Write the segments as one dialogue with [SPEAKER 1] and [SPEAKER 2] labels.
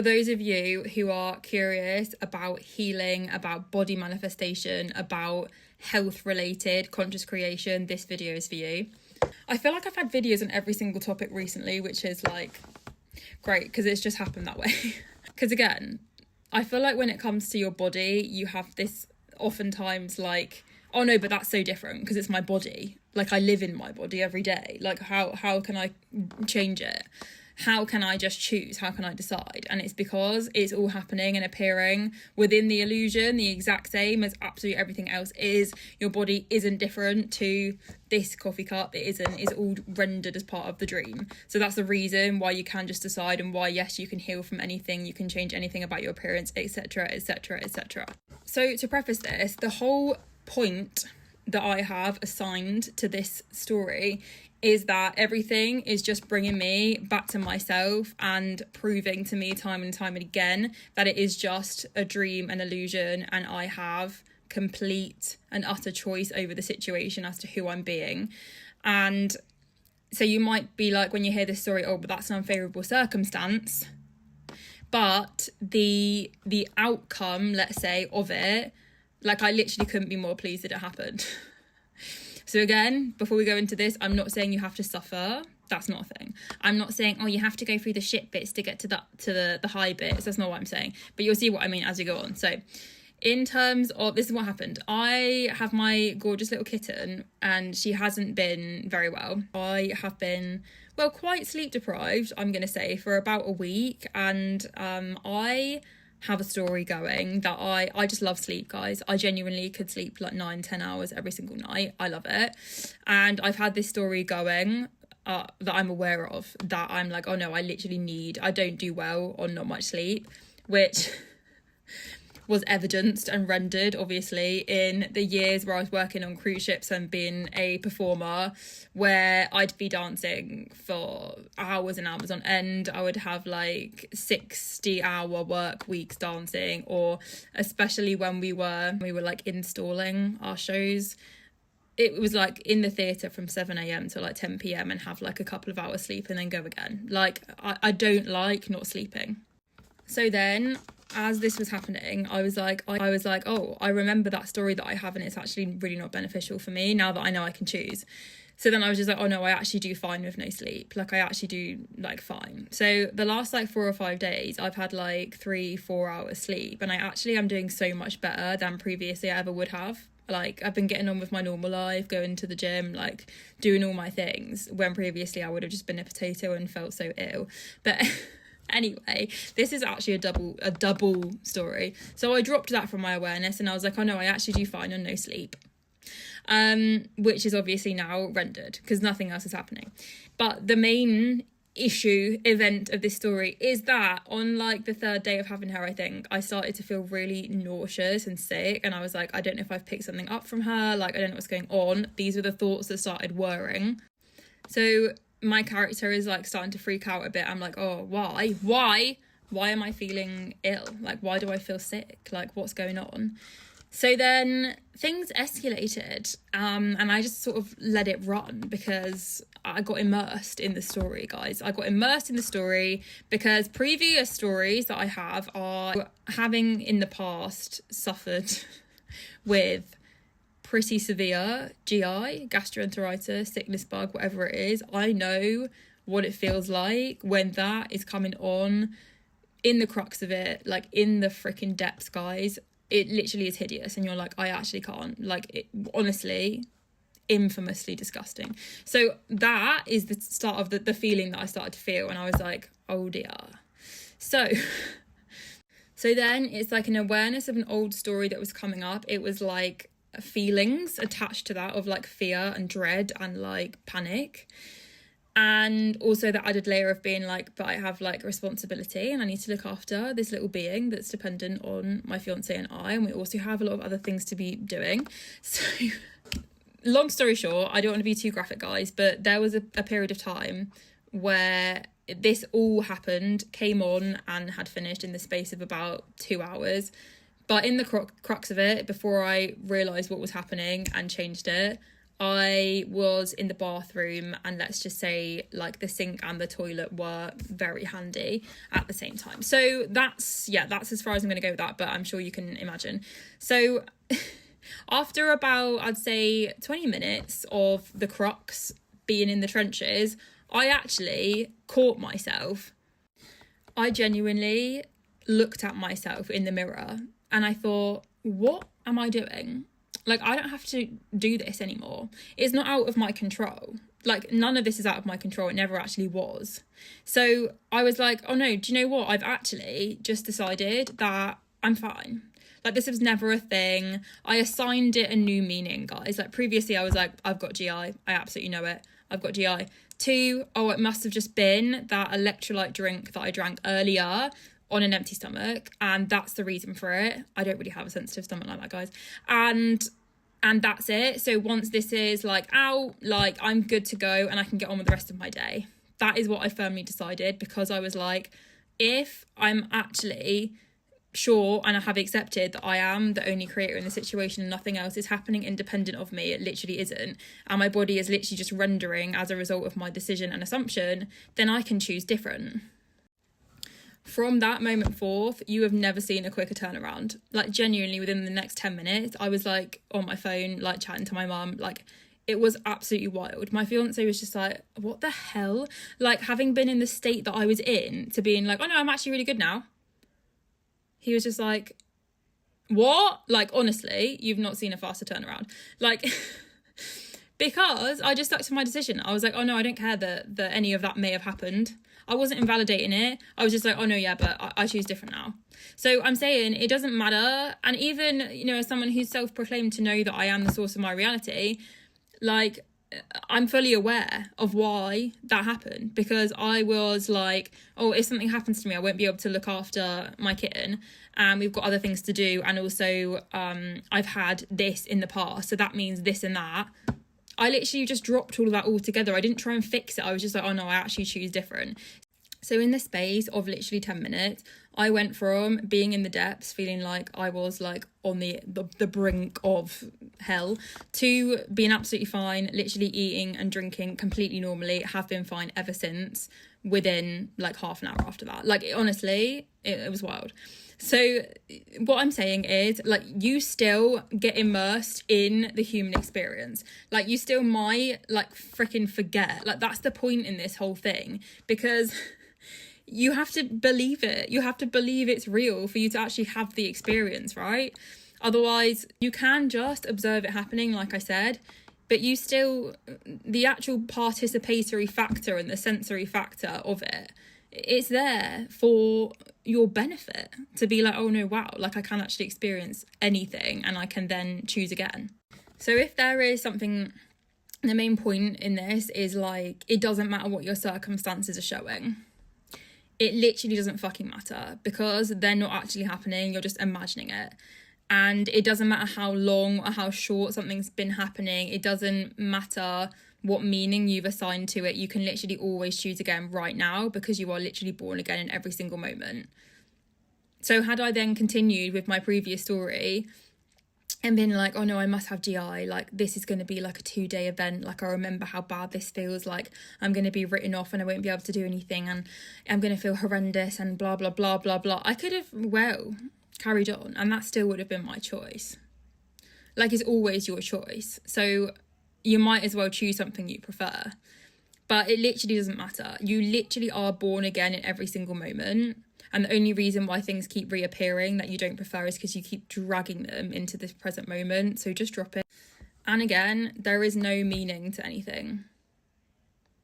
[SPEAKER 1] For those of you who are curious about healing, about body manifestation, about health related conscious creation, this video is for you. I feel like I've had videos on every single topic recently, which is like great because it's just happened that way. Because again, I feel like when it comes to your body, you have this oftentimes like, oh no, but that's so different because it's my body. Like I live in my body every day. Like how can I change it? How can I just choose? How can I decide? And it's because it's all happening and appearing within the illusion, the exact same as absolutely everything else is. Your body isn't different to this coffee cup. It isn't. It's all rendered as part of the dream. So that's the reason why you can just decide, and why, yes, you can heal from anything. You can change anything about your appearance, etc., etc., etc. So to preface this, the whole point that I have assigned to this story is that everything is just bringing me back to myself and proving to me time and time and again that it is just a dream, an illusion, and I have complete and utter choice over the situation as to who I'm being. And so you might be like, when you hear this story, oh, but that's an unfavourable circumstance. But the outcome, let's say, of it, like I literally couldn't be more pleased that it happened. So again, before we go into this, I'm not saying you have to suffer. That's not a thing. I'm not saying, oh, you have to go through the shit bits to get to the high bits. That's not what I'm saying. But you'll see what I mean as we go on. So in terms of, this is what happened. I have my gorgeous little kitten and she hasn't been very well. I have been, well, quite sleep deprived, I'm going to say, for about a week. And I have a story going that I just love sleep, guys. I genuinely could sleep like 9-10 hours every single night. I love it. And I've had this story going that I'm aware of, that I'm like, oh no, I don't do well on not much sleep, which was evidenced and rendered obviously in the years where I was working on cruise ships and being a performer, where I'd be dancing for hours and hours on end. I would have like 60-hour work weeks dancing, or especially when we were like installing our shows, it was like in the theatre from 7 a.m. to like 10 p.m. and have like a couple of hours sleep and then go again. Like I don't like not sleeping. So then, as this was happening, I was like, oh, I remember that story that I have, and it's actually really not beneficial for me now that I know I can choose. So then I was just like, oh no, I actually do fine with no sleep. Like I actually do like fine. So the last like 4 or 5 days, I've had like 3-4 hours sleep, and I actually am doing so much better than previously I ever would have. Like I've been getting on with my normal life, going to the gym, like doing all my things, when previously I would have just been a potato and felt so ill. But anyway, this is actually a double story. So I dropped that from my awareness and I was like, oh no, I actually do fine on no sleep. Which is obviously now rendered because nothing else is happening. But the main event of this story is that on like the 3rd day of having her, I think I started to feel really nauseous and sick, and I was like, I don't know if I've picked something up from her, like I don't know what's going on. These were the thoughts that started whirring. So my character is like starting to freak out a bit. I'm like, oh, why am I feeling ill? Like, why do I feel sick? Like, what's going on? So then things escalated, and I just sort of let it run because I got immersed in the story, guys. I got immersed in the story because previous stories that I have are having in the past suffered with pretty severe GI, gastroenteritis, sickness bug, whatever it is. I know what it feels like when that is coming on in the crux of it, like in the freaking depths, guys. It literally is hideous, and you're like, I actually can't. Like, it, honestly, infamously disgusting. So that is the start of the feeling that I started to feel, and I was like, oh dear. So then it's like an awareness of an old story that was coming up. It was like feelings attached to that of like fear and dread and like panic, and also the added layer of being like, but I have like responsibility and I need to look after this little being that's dependent on my fiance and we also have a lot of other things to be doing. So long story short, I don't want to be too graphic, guys, but there was a period of time where this all happened, came on and had finished in the space of about 2 hours. But in the crux of it, before I realised what was happening and changed it, I was in the bathroom, and let's just say like the sink and the toilet were very handy at the same time. So that's as far as I'm going to go with that, but I'm sure you can imagine. So after about, I'd say 20 minutes of the crux being in the trenches, I actually caught myself. I genuinely looked at myself in the mirror and I thought, what am I doing? Like, I don't have to do this anymore. It's not out of my control. Like, none of this is out of my control. It never actually was. So I was like, oh no, do you know what? I've actually just decided that I'm fine. Like, this was never a thing. I assigned it a new meaning, guys. Like, previously I was like, I've got GI. I absolutely know it. I've got GI. 2, oh, it must have just been that electrolyte drink that I drank earlier on an empty stomach, and that's the reason for it. I don't really have a sensitive stomach like that, guys. And that's it. So once this is like out, like I'm good to go and I can get on with the rest of my day. That is what I firmly decided, because I was like, if I'm actually sure and I have accepted that I am the only creator in the situation and nothing else is happening independent of me, it literally isn't, and my body is literally just rendering as a result of my decision and assumption, then I can choose different. From that moment forth, you have never seen a quicker turnaround. Like, genuinely, within the next 10 minutes, I was like on my phone, like chatting to my mum. Like, it was absolutely wild. My fiance was just like, what the hell? Like, having been in the state that I was in to being like, oh no, I'm actually really good now. He was just like, what? Like, honestly, you've not seen a faster turnaround. Like, because I just stuck to my decision. I was like, oh no, I don't care that any of that may have happened. I wasn't invalidating it. I was just like, oh no, yeah, but I choose different now. So I'm saying it doesn't matter. And even, you know, as someone who's self-proclaimed to know that I am the source of my reality, like, I'm fully aware of why that happened, because I was like, oh, if something happens to me, I won't be able to look after my kitten, and we've got other things to do, and also I've had this in the past, so that means this and that. I literally just dropped all of that altogether. I didn't try and fix it. I was just like, oh no, I actually choose different. So in the space of literally 10 minutes, I went from being in the depths, feeling like I was like on the brink of hell, to being absolutely fine, literally eating and drinking completely normally, have been fine ever since, within like half an hour after that. Like, honestly, it was wild. So what I'm saying is, like, you still get immersed in the human experience. Like, you still might like freaking forget. Like, that's the point in this whole thing, because you have to believe it. You have to believe it's real for you to actually have the experience, right? Otherwise, you can just observe it happening, like I said, but you still, the actual participatory factor and the sensory factor of it, it's there for your benefit, to be like, oh no, wow, like I can actually experience anything and I can then choose again. So if there is something, the main point in this is like, it doesn't matter what your circumstances are showing. It literally doesn't fucking matter, because they're not actually happening. You're just imagining it. And it doesn't matter how long or how short something's been happening. It doesn't matter what meaning you've assigned to it. You can literally always choose again right now, because you are literally born again in every single moment. So had I then continued with my previous story and been like, oh no, I must have GI, like this is going to be like a 2-day event, like I remember how bad this feels, like I'm going to be written off and I won't be able to do anything and I'm going to feel horrendous and blah blah blah blah blah, I could have carried on, and that still would have been my choice. Like, it's always your choice, so you might as well choose something you prefer. But it literally doesn't matter. You literally are born again in every single moment. And the only reason why things keep reappearing that you don't prefer is because you keep dragging them into this present moment. So just drop it. And again, there is no meaning to anything.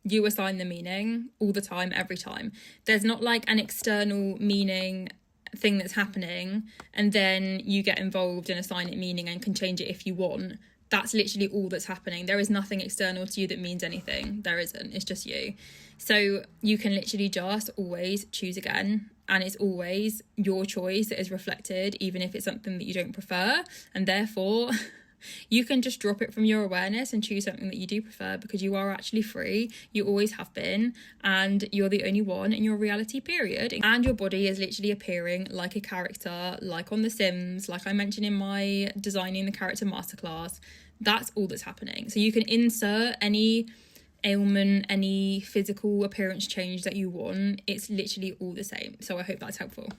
[SPEAKER 1] You assign the meaning all the time, every time. There's not like an external meaning thing that's happening and then you get involved and assign it meaning and can change it if you want. That's literally all that's happening. There is nothing external to you that means anything. There isn't. It's just you. So you can literally just always choose again. And it's always your choice that is reflected, even if it's something that you don't prefer. And therefore, you can just drop it from your awareness and choose something that you do prefer, because you are actually free. You always have been. And you're the only one in your reality, period. And your body is literally appearing like a character, like on The Sims, like I mentioned in my designing the character masterclass. That's all that's happening. So you can insert any ailment, any physical appearance change that you want. It's literally all the same. So I hope that's helpful.